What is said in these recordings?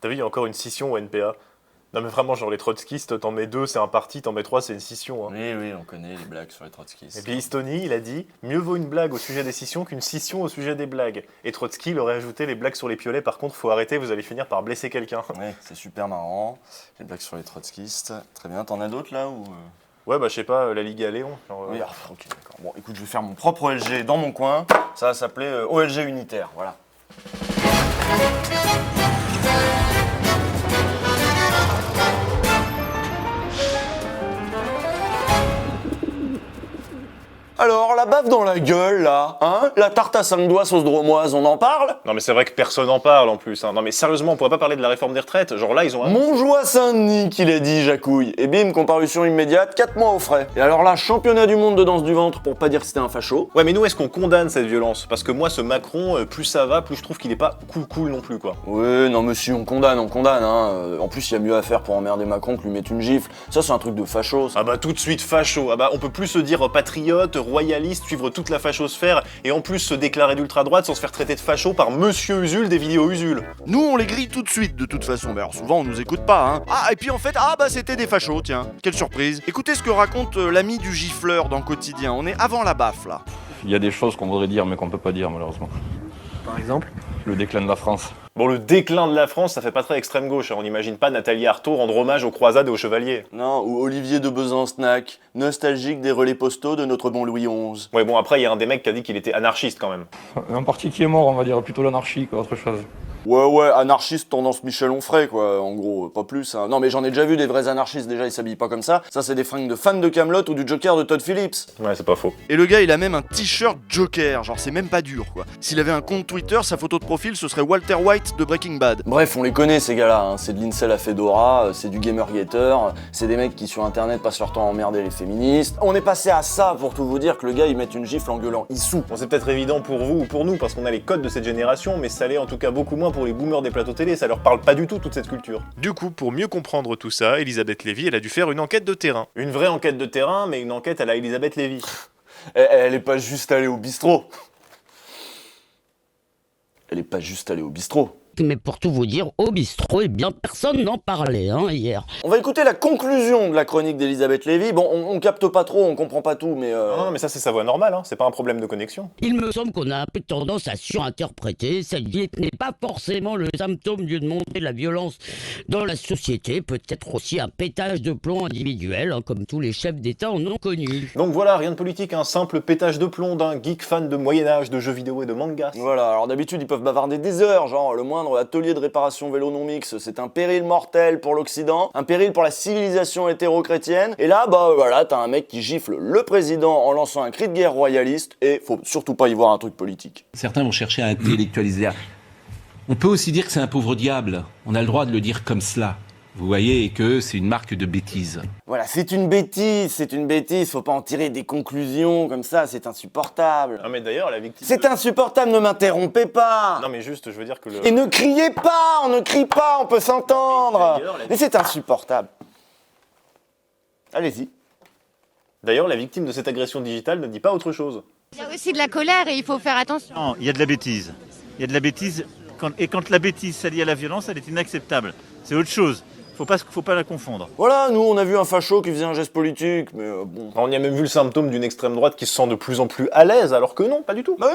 T'as vu, il y a encore une scission au NPA. Non mais vraiment, genre les trotskistes, t'en mets 2, c'est un parti, t'en mets 3, c'est une scission. Hein. Oui, on connaît les blagues sur les trotskistes. Et puis Estonie, il a dit « Mieux vaut une blague au sujet des scissions qu'une scission au sujet des blagues ». Et Trotsky, il aurait ajouté « Les blagues sur les piolets, par contre, faut arrêter, vous allez finir par blesser quelqu'un. » Ouais, c'est super marrant. Les blagues sur les trotskistes. Très bien, t'en as d'autres là ou Ouais, bah je sais pas, la Ligue à Léon. Genre, Oui, ok, d'accord. Bon, écoute, je vais faire mon propre OLG dans mon coin. Ça va s'appeler OLG unitaire, voilà. Alors, la baffe dans la gueule, là, hein? La tarte à 5 doigts sauce dromoise, on en parle? Non mais c'est vrai que personne n'en parle en plus. Hein. Non mais sérieusement, on pourrait pas parler de la réforme des retraites. Genre là, ils ont... Montjoie Saint-Denis, qu'il a dit, Jacouille. Et bim, comparution immédiate, 4 mois au frais. Et alors là, championnat du monde de danse du ventre, pour pas dire que c'était un facho. Ouais mais nous, est-ce qu'on condamne cette violence? Parce que moi, ce Macron, plus ça va, plus je trouve qu'il est pas cool non plus, quoi. Ouais, non monsieur, on condamne, hein. En plus, il y a mieux à faire pour emmerder Macron que lui mettre une gifle. Ça, c'est un truc de facho. Ah bah tout de suite facho. Ah bah on peut plus se dire patriote, royaliste, suivre toute la fachosphère et en plus se déclarer d'ultra-droite sans se faire traiter de facho par Monsieur Usul des vidéos Usul. Nous, on les grille tout de suite, de toute façon. Mais alors, souvent, on nous écoute pas, hein. Ah, et puis en fait, c'était des fachos, tiens. Quelle surprise. Écoutez ce que raconte l'ami du gifleur dans Quotidien. On est avant la baffe, là. Il y a des choses qu'on voudrait dire mais qu'on peut pas dire malheureusement. Par exemple? Le déclin de la France. Bon, le déclin de la France, ça fait pas très extrême gauche. Hein. On n'imagine pas Nathalie Arthaud rendre hommage aux croisades et aux chevaliers. Non, ou Olivier de Besancenac, nostalgique des relais postaux de notre bon Louis XI. Ouais, bon, après, il y a un des mecs qui a dit qu'il était anarchiste quand même. Un parti qui est mort, on va dire plutôt l'anarchie qu'autre chose. Ouais, anarchiste tendance Michel Onfray, quoi, en gros, pas plus. Hein. Non, mais j'en ai déjà vu des vrais anarchistes, déjà, ils s'habillent pas comme ça. Ça, c'est des fringues de fans de Kaamelott ou du Joker de Todd Phillips. Ouais, c'est pas faux. Et le gars, il a même un t-shirt Joker. Genre, c'est même pas dur, quoi. S'il avait un compte Twitter, sa photo de profil, ce serait Walter White de Breaking Bad. Bref, on les connaît, ces gars-là. Hein. C'est de l'Incel à Fedora, c'est du Gamergater, c'est des mecs qui, sur Internet, passent leur temps à emmerder les féministes. On est passé à ça pour tout vous dire que le gars, il met une gifle en gueulant Issou. Bon, c'est peut-être évident pour vous ou pour nous, parce qu'on a les codes de cette génération, mais ça l'est en tout cas beaucoup moins pour les boomers des plateaux télé, ça leur parle pas du tout toute cette culture. Du coup, pour mieux comprendre tout ça, Elisabeth Lévy, elle a dû faire une enquête de terrain. Une vraie enquête de terrain, mais une enquête à la Elisabeth Lévy. Elle est pas juste allée au bistrot. Elle est pas juste allée au bistrot. Mais pour tout vous dire, au bistrot, eh bien, personne n'en parlait hier. On va écouter la conclusion de la chronique d'Elisabeth Lévy. Bon, on capte pas trop, on comprend pas tout, mais Non, mais ça c'est sa voix normale, hein. C'est pas un problème de connexion. Il me semble qu'on a un peu tendance à surinterpréter. Cette vie n'est pas forcément le symptôme d'une montée de la violence dans la société, peut-être aussi un pétage de plomb individuel, hein, comme tous les chefs d'État en ont connu. Donc voilà, rien de politique, un simple pétage de plomb d'un geek fan de Moyen-Âge, de jeux vidéo et de mangas. Voilà, alors d'habitude ils peuvent bavarder des heures, genre le moindre atelier de réparation vélo non mix, c'est un péril mortel pour l'Occident, un péril pour la civilisation hétéro-chrétienne, et là, voilà, t'as un mec qui gifle le président en lançant un cri de guerre royaliste, et faut surtout pas y voir un truc politique. Certains vont chercher à intellectualiser. On peut aussi dire que c'est un pauvre diable, on a le droit de le dire comme cela. Vous voyez, et que c'est une marque de bêtise. Voilà, c'est une bêtise, faut pas en tirer des conclusions comme ça, c'est insupportable. Non mais d'ailleurs, la victime... C'est insupportable, ne m'interrompez pas. Non mais juste, je veux dire que le... Et ne criez pas, on ne crie pas, on peut s'entendre. Mais c'est insupportable. Allez-y. D'ailleurs, la victime de cette agression digitale ne dit pas autre chose. Il y a aussi de la colère et il faut faire attention. Non, il y a de la bêtise. Il y a de la bêtise, quand la bêtise s'allie à la violence, elle est inacceptable. C'est autre chose. Faut pas la confondre. Voilà, nous on a vu un facho qui faisait un geste politique, mais bon... On y a même vu le symptôme d'une extrême droite qui se sent de plus en plus à l'aise, alors que non, pas du tout. Mais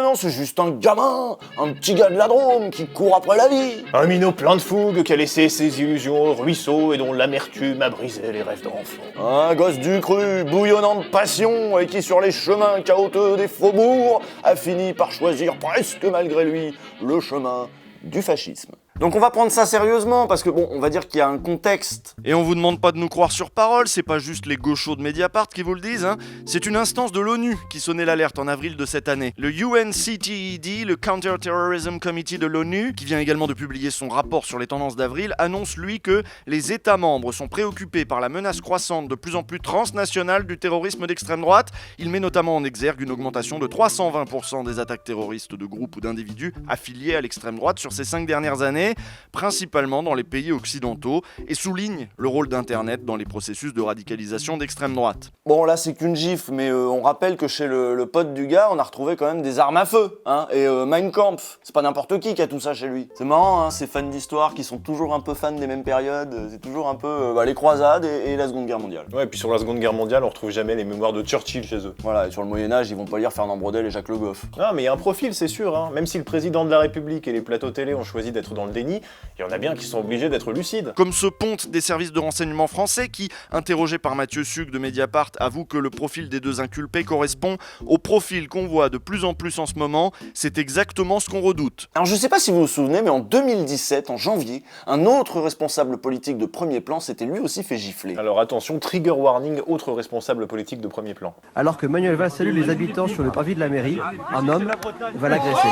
non, c'est juste un gamin, un petit gars de la Drôme qui court après la vie. Un minot plein de fougue qui a laissé ses illusions au ruisseau et dont l'amertume a brisé les rêves d'enfant. Un gosse du cru, bouillonnant de passion, et qui sur les chemins chaotiques des faubourgs a fini par choisir presque malgré lui le chemin du fascisme. Donc on va prendre ça sérieusement, parce que bon, on va dire qu'il y a un contexte. Et on vous demande pas de nous croire sur parole, c'est pas juste les gauchos de Mediapart qui vous le disent, hein. C'est une instance de l'ONU qui sonnait l'alerte en avril de cette année. Le UNCTED, le Counter-Terrorism Committee de l'ONU, qui vient également de publier son rapport sur les tendances d'avril, annonce lui que les États membres sont préoccupés par la menace croissante de plus en plus transnationale du terrorisme d'extrême droite. Il met notamment en exergue une augmentation de 320% des attaques terroristes de groupes ou d'individus affiliés à l'extrême droite sur ces 5 dernières années. années, principalement dans les pays occidentaux, et souligne le rôle d'Internet dans les processus de radicalisation d'extrême droite. Bon, là, c'est qu'une gifle, mais on rappelle que chez le pote du gars, on a retrouvé quand même des armes à feu, hein, et Mein Kampf. C'est pas n'importe qui a tout ça chez lui. C'est marrant, hein, ces fans d'histoire qui sont toujours un peu fans des mêmes périodes, c'est toujours un peu les croisades et la Seconde Guerre mondiale. Ouais, et puis sur la Seconde Guerre mondiale, on retrouve jamais les mémoires de Churchill chez eux. Voilà, et sur le Moyen-Âge, ils vont pas lire Fernand Braudel et Jacques Le Goff. Non, mais il y a un profil, c'est sûr, hein. Même si le président de la République et les plateaux télé ont choisi d'être dans le déni, il y en a bien qui sont obligés d'être lucides. Comme ce ponte des services de renseignement français qui, interrogé par Mathieu Suc de Mediapart, avoue que le profil des deux inculpés correspond au profil qu'on voit de plus en plus en ce moment. C'est exactement ce qu'on redoute. Alors je sais pas si vous vous souvenez, mais en 2017, en janvier, un autre responsable politique de premier plan s'était lui aussi fait gifler. Alors attention, trigger warning, autre responsable politique de premier plan. Alors que Manuel Valls salue les habitants sur le parvis de la mairie, un homme va l'agresser.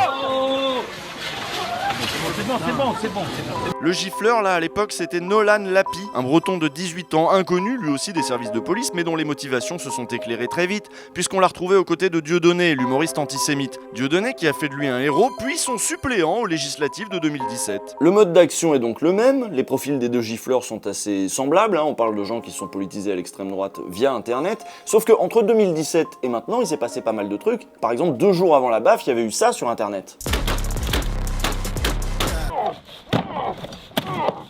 C'est bon. Le gifleur, là, à l'époque, c'était Nolan Lapi, un breton de 18 ans, inconnu, lui aussi des services de police, mais dont les motivations se sont éclairées très vite, puisqu'on l'a retrouvé aux côtés de Dieudonné, l'humoriste antisémite. Dieudonné qui a fait de lui un héros, puis son suppléant aux législatives de 2017. Le mode d'action est donc le même, les profils des deux gifleurs sont assez semblables, hein. On parle de gens qui sont politisés à l'extrême droite via Internet, sauf que entre 2017 et maintenant, il s'est passé pas mal de trucs. Par exemple, 2 jours avant la baffe, il y avait eu ça sur Internet.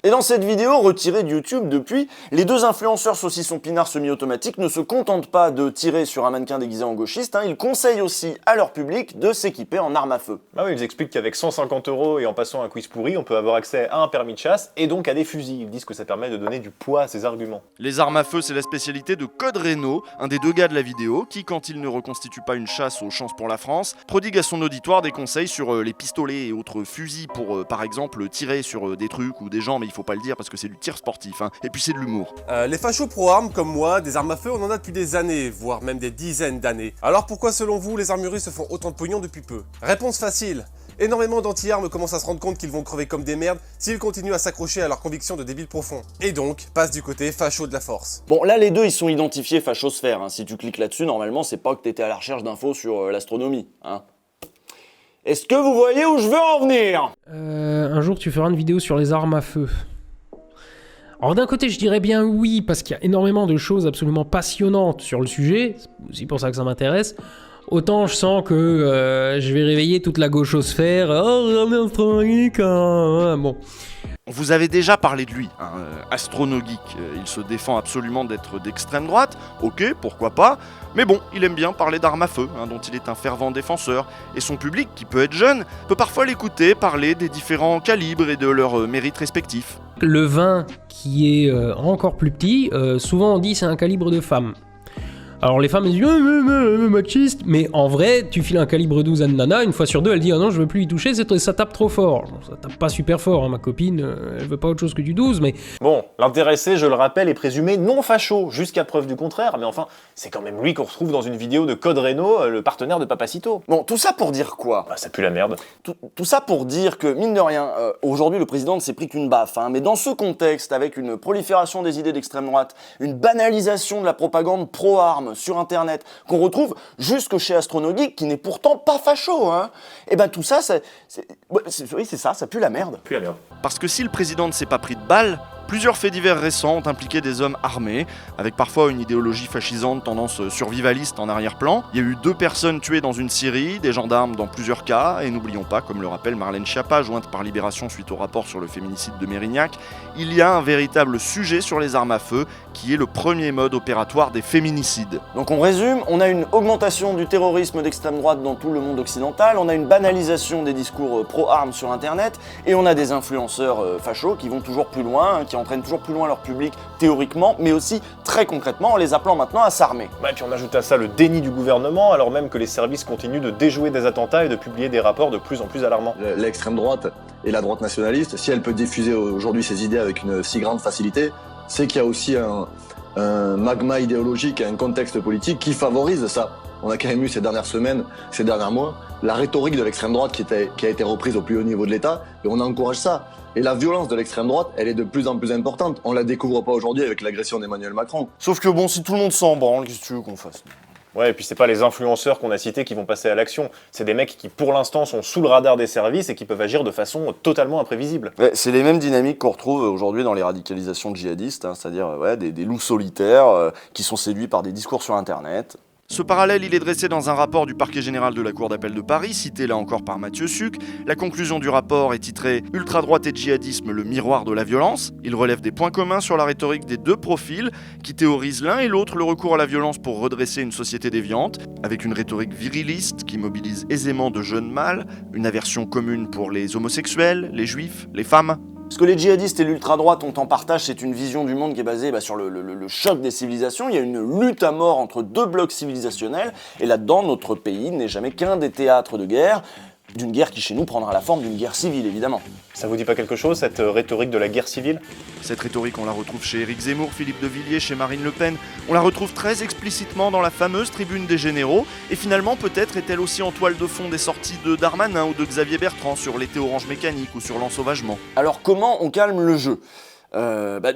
Et dans cette vidéo, retirée de YouTube depuis, les deux influenceurs saucisson pinard semi-automatique ne se contentent pas de tirer sur un mannequin déguisé en gauchiste, hein, ils conseillent aussi à leur public de s'équiper en armes à feu. Ah oui, ils expliquent qu'avec 150 € et en passant un quiz pourri, on peut avoir accès à un permis de chasse et donc à des fusils. Ils disent que ça permet de donner du poids à ces arguments. Les armes à feu, c'est la spécialité de Code Reno, un des deux gars de la vidéo, qui, quand il ne reconstitue pas une chasse aux chances pour la France, prodigue à son auditoire des conseils sur les pistolets et autres fusils pour, par exemple, tirer sur des trucs ou des gens, mais il faut pas le dire parce que c'est du tir sportif, hein. Et puis c'est de l'humour. Les fachos pro-armes comme moi, des armes à feu, on en a depuis des années, voire même des dizaines d'années. Alors pourquoi selon vous les armureries se font autant de pognon depuis peu? Réponse facile. Énormément d'anti-armes commencent à se rendre compte qu'ils vont crever comme des merdes s'ils continuent à s'accrocher à leurs convictions de débiles profonds. Et donc, passent du côté facho de la force. Bon, là les deux ils sont identifiés fachosphère, hein. Si tu cliques là-dessus, normalement c'est pas que t'étais à la recherche d'infos sur l'astronomie, hein. Est-ce que vous voyez où je veux en venir? Un jour tu feras une vidéo sur les armes à feu. Alors d'un côté je dirais bien oui, parce qu'il y a énormément de choses absolument passionnantes sur le sujet, c'est aussi pour ça que ça m'intéresse. Autant je sens que je vais réveiller toute la gauchosphère. Oh, regardez Astronogeek, bon. Vous avez déjà parlé de lui, hein, Astronogeek. Il se défend absolument d'être d'extrême droite, ok, pourquoi pas. Mais bon, il aime bien parler d'armes à feu, hein, dont il est un fervent défenseur. Et son public, qui peut être jeune, peut parfois l'écouter parler des différents calibres et de leurs mérites respectifs. Le 20, qui est encore plus petit, souvent on dit c'est un calibre de femme. Alors les femmes elles disent machiste, mais en vrai tu files un calibre 12 à une nana, une fois sur deux elle dit ah non je veux plus y toucher, ça tape trop fort. Bon, ça tape pas super fort, hein, ma copine, elle veut pas autre chose que du 12, mais... Bon, l'intéressé, je le rappelle, est présumé non facho, jusqu'à preuve du contraire, mais enfin, c'est quand même lui qu'on retrouve dans une vidéo de Code Reno, le partenaire de Papacito. Bon, tout ça pour dire quoi? Bah ça pue la merde. Tout ça pour dire que, mine de rien, aujourd'hui le président ne s'est pris qu'une baffe, hein, mais dans ce contexte, avec une prolifération des idées d'extrême droite, une banalisation de la propagande pro-armes sur Internet, qu'on retrouve jusque chez Astronogeek, qui n'est pourtant pas facho, hein, et ben tout ça, oui c'est ça pue la merde. Pue la merde. Parce que si le président ne s'est pas pris de balle, plusieurs faits divers récents ont impliqué des hommes armés, avec parfois une idéologie fascisante tendance survivaliste en arrière-plan. Il y a eu 2 personnes tuées dans une scierie, des gendarmes dans plusieurs cas, et n'oublions pas, comme le rappelle Marlène Schiappa, jointe par Libération suite au rapport sur le féminicide de Mérignac, il y a un véritable sujet sur les armes à feu, qui est le premier mode opératoire des féminicides. Donc on résume, on a une augmentation du terrorisme d'extrême droite dans tout le monde occidental, on a une banalisation des discours pro-armes sur Internet, et on a des influenceurs fachos qui vont toujours plus loin, hein, qui entraînent toujours plus loin leur public théoriquement, mais aussi très concrètement en les appelant maintenant à s'armer. Bah, et puis on ajoute à ça le déni du gouvernement, alors même que les services continuent de déjouer des attentats et de publier des rapports de plus en plus alarmants. L'extrême droite et la droite nationaliste, si elle peut diffuser aujourd'hui ses idées avec une si grande facilité, c'est qu'il y a aussi un magma idéologique, un contexte politique qui favorise ça. On a quand même eu ces dernières semaines, ces derniers mois, la rhétorique de l'extrême droite qui a été reprise au plus haut niveau de l'État, et on encourage ça. Et la violence de l'extrême droite, elle est de plus en plus importante. On la découvre pas aujourd'hui avec l'agression d'Emmanuel Macron. Sauf que bon, si tout le monde s'en branle, qu'est-ce que tu veux qu'on fasse? Ouais, et puis c'est pas les influenceurs qu'on a cités qui vont passer à l'action, c'est des mecs qui pour l'instant sont sous le radar des services et qui peuvent agir de façon totalement imprévisible. Ouais, c'est les mêmes dynamiques qu'on retrouve aujourd'hui dans les radicalisations djihadistes, hein, c'est-à-dire des loups solitaires qui sont séduits par des discours sur Internet. Ce parallèle, il est dressé dans un rapport du parquet général de la Cour d'appel de Paris, cité là encore par Mathieu Suc. La conclusion du rapport est titrée « Ultra-droite et djihadisme, le miroir de la violence ». Il relève des points communs sur la rhétorique des deux profils, qui théorisent l'un et l'autre le recours à la violence pour redresser une société déviante, avec une rhétorique viriliste qui mobilise aisément de jeunes mâles, une aversion commune pour les homosexuels, les juifs, les femmes. Ce que les djihadistes et l'ultra-droite ont en partage, c'est une vision du monde qui est basée sur le choc des civilisations. Il y a une lutte à mort entre deux blocs civilisationnels, et là-dedans, notre pays n'est jamais qu'un des théâtres de guerre, d'une guerre qui chez nous prendra la forme d'une guerre civile, évidemment. Ça vous dit pas quelque chose, cette rhétorique de la guerre civile? Cette rhétorique, on la retrouve chez Éric Zemmour, Philippe de Villiers, chez Marine Le Pen. On la retrouve très explicitement dans la fameuse tribune des généraux. Et finalement, peut-être est-elle aussi en toile de fond des sorties de Darmanin ou de Xavier Bertrand sur l'été orange mécanique ou sur l'ensauvagement. Alors comment on calme le jeu ?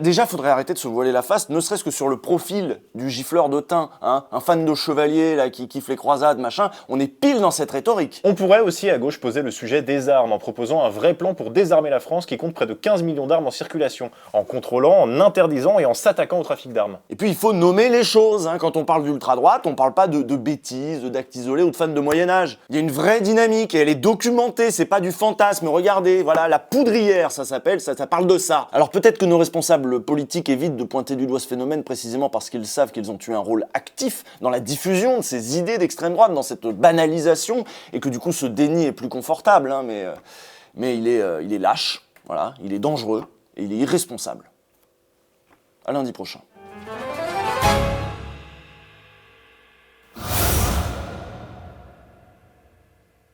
Déjà, faudrait arrêter de se voiler la face, ne serait-ce que sur le profil du gifleur de thym, hein, un fan de chevalier là, qui kiffe les croisades, machin, on est pile dans cette rhétorique. On pourrait aussi à gauche poser le sujet des armes en proposant un vrai plan pour désarmer la France qui compte près de 15 millions d'armes en circulation, en contrôlant, en interdisant et en s'attaquant au trafic d'armes. Et puis il faut nommer les choses, hein. Quand on parle d'ultra-droite, on parle pas de bêtises, d'actes isolés ou de fans de Moyen-Âge. Il y a une vraie dynamique et elle est documentée, c'est pas du fantasme, regardez, voilà, la poudrière ça s'appelle, ça parle de ça. Alors peut-être que nos responsables politiques évitent de pointer du doigt ce phénomène précisément parce qu'ils savent qu'ils ont eu un rôle actif dans la diffusion de ces idées d'extrême droite, dans cette banalisation, et que du coup ce déni est plus confortable, hein, mais il est lâche, voilà, il est dangereux et il est irresponsable. À lundi prochain.